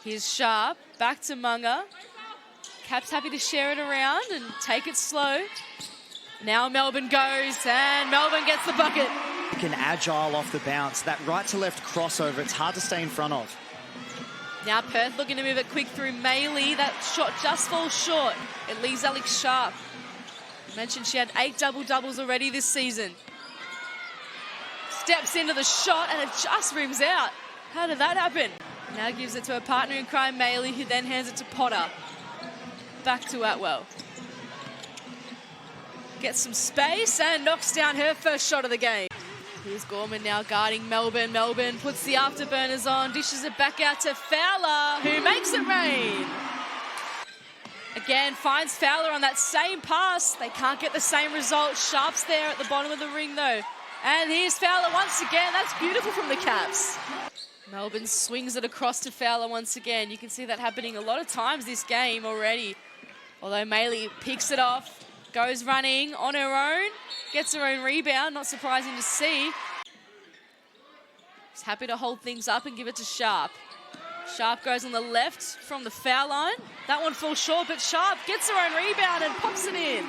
Here's Sharp, back to Munga. Caps happy to share it around and take it slow. Now Melbourne goes, and Melbourne gets the bucket. Can agile off the bounce. That right to left crossover, it's hard to stay in front of. Now Perth looking to move it quick through Maylee. That shot just falls short. It leaves Alex Sharp. Mentioned she had 8 double-doubles already this season. Steps into the shot and it just rims out. How did that happen? Now gives it to her partner in crime, Maylee, who then hands it to Potter. Back to Atwell. Gets some space and knocks down her first shot of the game. Here's Gorman now guarding Melbourne. Melbourne puts the afterburners on, dishes it back out to Fowler, who makes it rain. Again, finds Fowler on that same pass. They can't get the same result. Sharp's there at the bottom of the ring, though. And here's Fowler once again. That's beautiful from the Caps. Melbourne swings it across to Fowler once again. You can see that happening a lot of times this game already. Although Maylee picks it off, goes running on her own, gets her own rebound. Not surprising to see. She's happy to hold things up and give it to Sharp. Sharp goes on the left from the foul line. That one falls short, but Sharp gets her own rebound and pops it in.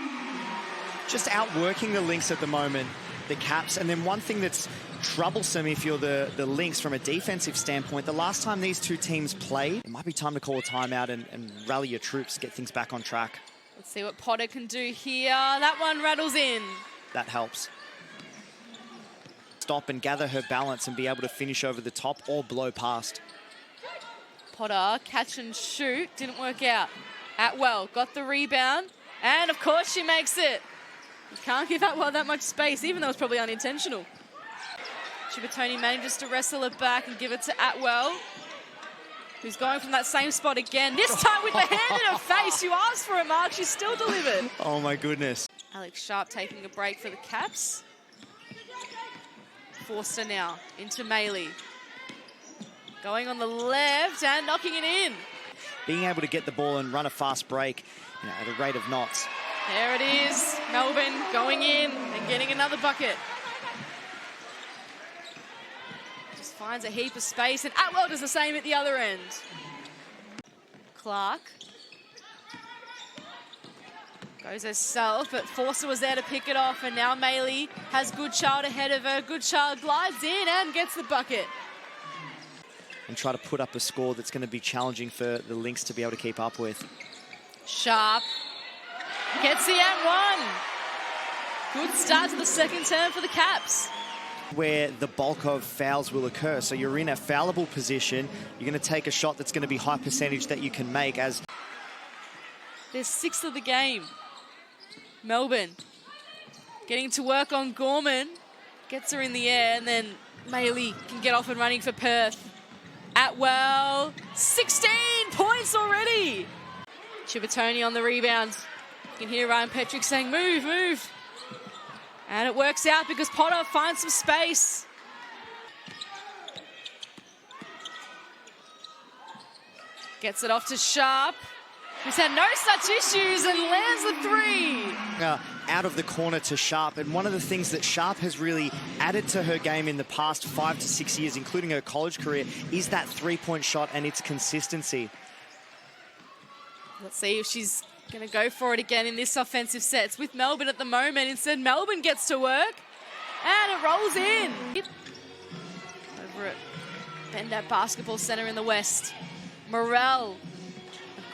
Just outworking the Lynx at the moment, the Caps. And then one thing that's troublesome if you're the Lynx from a defensive standpoint, the last time these two teams played, it might be time to call a timeout and rally your troops, get things back on track. Let's see what Potter can do here. That one rattles in. That helps. Stop and gather her balance and be able to finish over the top or blow past. Potter, catch and shoot, didn't work out. Atwell got the rebound, and of course she makes it. You can't give Atwell that much space, even though it's probably unintentional. Chibatoni manages to wrestle it back and give it to Atwell, who's going from that same spot again, this time with the hand in her face. You asked for a mark, she still delivered. Oh my goodness. Alex Sharp taking a break for the Caps. Forster now into Maylee. Going on the left and knocking it in. Being able to get the ball and run a fast break, at a rate of knots. There it is. Melbourne going in and getting another bucket. Just finds a heap of space, and Atwell does the same at the other end. Clark goes herself, but Forster was there to pick it off, and now Maylee has Goodchild ahead of her. Goodchild glides in and gets the bucket. And try to put up a score that's going to be challenging for the Lynx to be able to keep up with. Sharp gets the and one. Good start to the second term for the Caps. Where the bulk of fouls will occur. So you're in a foulable position. You're going to take a shot that's going to be high percentage that you can make as... There's 6th of the game. Melbourne getting to work on Gorman. Gets her in the air, and then Maylee can get off and running for Perth. Atwell, 16 points already. Chibatoni on the rebound. You can hear Ryan Petrick saying, move, move. And it works out because Potter finds some space. Gets it off to Sharp, who's had no such issues and lands the three. Out of the corner to Sharp. And one of the things that Sharp has really added to her game in the past 5 to 6 years, including her college career, is that three-point shot and its consistency. Let's see if she's going to go for it again in this offensive set. It's with Melbourne at the moment. Instead, Melbourne gets to work, and it rolls in. Over at Bendat Basketball Centre in the West. Morel.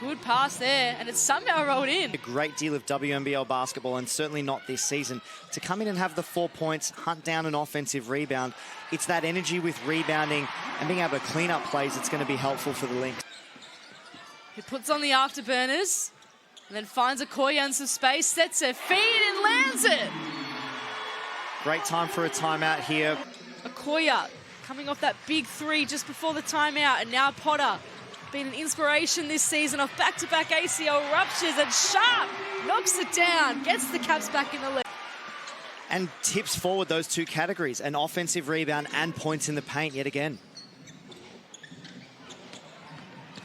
Good pass there, and it's somehow rolled in. A great deal of WNBL basketball, and certainly not this season. To come in and have the 4 points, hunt down an offensive rebound, it's that energy with rebounding and being able to clean up plays that's going to be helpful for the Lynx. He puts on the afterburners, and then finds Okoye in some space, sets her feet and lands it. Great time for a timeout here. Okoye coming off that big three just before the timeout, and now Potter. Been an inspiration this season off back-to-back ACL ruptures, and Sharp knocks it down, gets the Caps back in the lead. And tips forward those two categories, an offensive rebound and points in the paint yet again.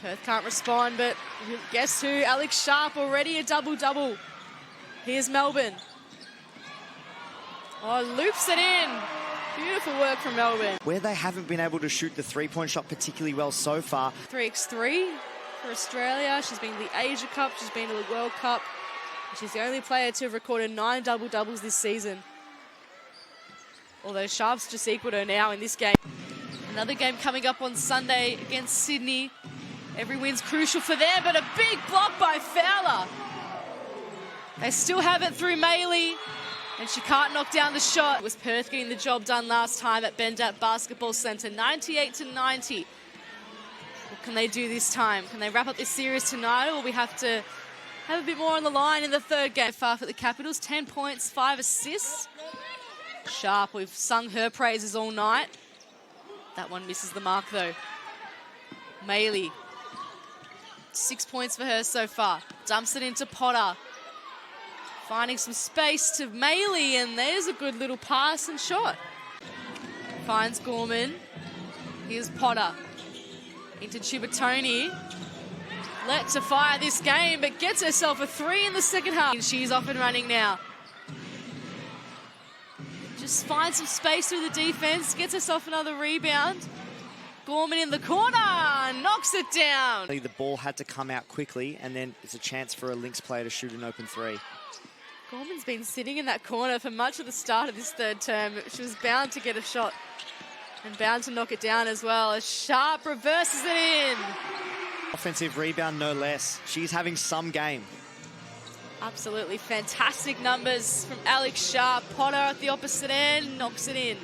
Perth can't respond, but guess who? Alex Sharp, already a double-double. Here's Melbourne. Oh, loops it in. Beautiful work from Melbourne. Where they haven't been able to shoot the three-point shot particularly well so far. 3x3 for Australia. She's been to the Asia Cup. She's been to the World Cup. She's the only player to have recorded 9 double-doubles this season. Although Sharp's just equaled her now in this game. Another game coming up on Sunday against Sydney. Every win's crucial for them, but a big block by Fowler. They still have it through Maley, and she can't knock down the shot. It was Perth getting the job done last time at Bendat Basketball Centre, 98-90. What can they do this time? Can they wrap up this series tonight, or will we have to have a bit more on the line in the third game? Far for the Capitals, 10 points, 5 assists. Sharp, we've sung her praises all night. That one misses the mark though. Maley, 6 points for her so far. Dumps it into Potter. Finding some space to Maley, and there's a good little pass and shot. Finds Gorman. Here's Potter. Into Chibatoni. Let to fire this game, but gets herself a 3 in the second half. She's off and running now. Just finds some space through the defense, gets herself another rebound. Gorman in the corner, knocks it down. The ball had to come out quickly, and then it's a chance for a Lynx player to shoot an open 3. Gorman's been sitting in that corner for much of the start of this third term. She was bound to get a shot and bound to knock it down as well. As Sharp reverses it in. Offensive rebound, no less. She's having some game. Absolutely fantastic numbers from Alex Sharp. Potter at the opposite end, knocks it in.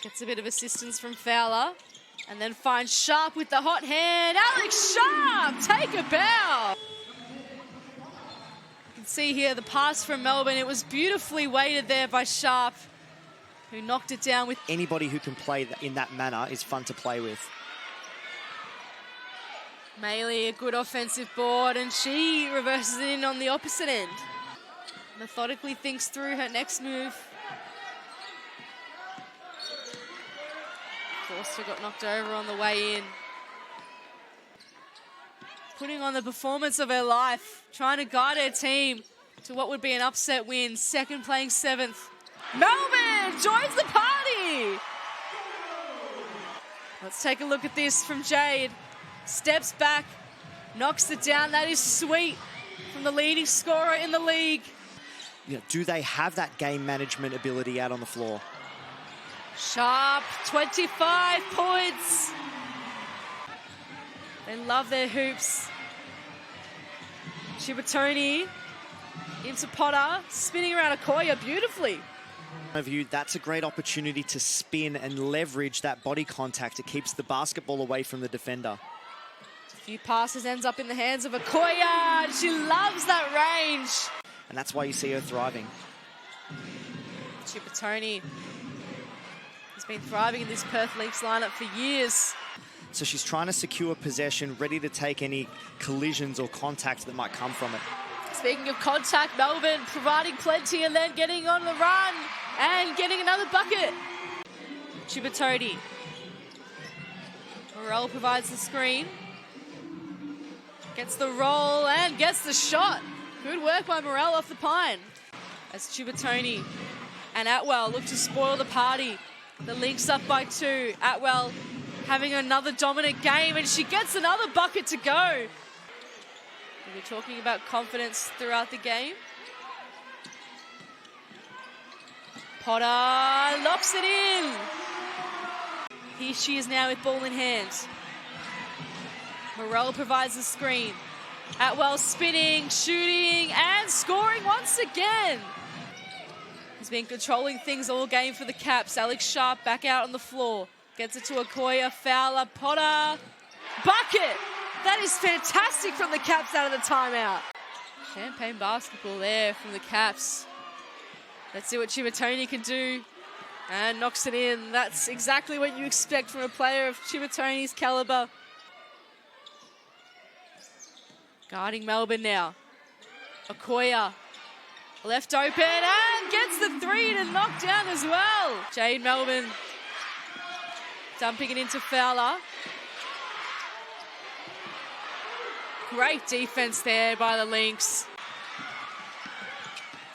Gets a bit of assistance from Fowler. And then finds Sharp with the hot hand. Alex Sharp, take a bow. You can see here the pass from Melbourne. It was beautifully weighted there by Sharp, who knocked it down with... Anybody who can play in that manner is fun to play with. Maley, a good offensive board, and she reverses it in on the opposite end. Methodically thinks through her next move. Forster got knocked over on the way in. Putting on the performance of her life, trying to guide her team to what would be an upset win. Second playing 7th. Melbourne joins the party! Let's take a look at this from Jade. Steps back, knocks it down. That is sweet from the leading scorer in the league. You know, do they have that game management ability out on the floor? Sharp, 25 points. They love their hoops. Chibatoni into Potter, spinning around Okoye beautifully. That's a great opportunity to spin and leverage that body contact. It keeps the basketball away from the defender. A few passes ends up in the hands of Okoye. She loves that range. And that's why you see her thriving. Chibatoni has been thriving in this Perth Lynx lineup for years. So she's trying to secure possession, ready to take any collisions or contact that might come from it. Speaking of contact, Melbourne providing plenty and then getting on the run and getting another bucket. Chibatoni. Morel provides the screen. Gets the roll and gets the shot. Good work by Morel off the pine. As Chibatoni and Atwell look to spoil the party. The Lynx up by 2. Atwell having another dominant game, and she gets another bucket to go. We're talking about confidence throughout the game. Potter locks it in. Here she is now with ball in hand. Morel provides the screen. Atwell spinning, shooting, and scoring once again. He's been controlling things all game for the Caps. Alex Sharp back out on the floor. Gets it to Okoye, Fowler, Potter. Bucket! That is fantastic from the Caps out of the timeout. Champagne basketball there from the Caps. Let's see what Chibatoni can do. And knocks it in. That's exactly what you expect from a player of Chibatoni's caliber. Guarding Melbourne now. Okoye. Left open and gets the 3 to knock down as well. Jade Melbourne dumping it into Fowler. Great defense there by the Lynx.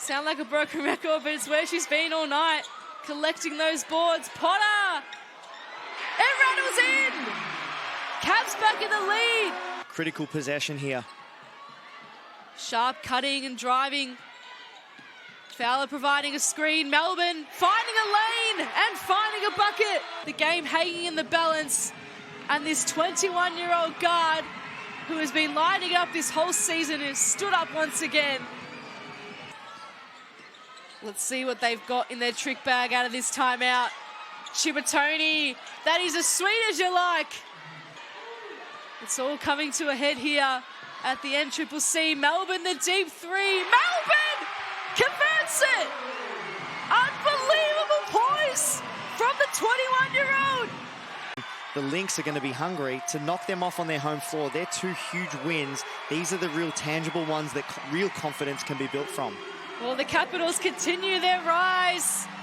Sound like a broken record, but it's where she's been all night, collecting those boards. Potter! It rattles in! Caps back in the lead. Critical possession here. Sharp cutting and driving. Fowler providing a screen. Melbourne finding a lane and finding a bucket. The game hanging in the balance. And this 21-year-old guard who has been lighting up this whole season has stood up once again. Let's see what they've got in their trick bag out of this timeout. Chibatoni, that is as sweet as you like. It's all coming to a head here at the NCCC. Melbourne, the deep three. Melbourne converts it! Unbelievable poise from the 21-year-old. The Lynx are going to be hungry to knock them off on their home floor. They're two huge wins. These are the real tangible ones that real confidence can be built from. Well, the Capitals continue their rise.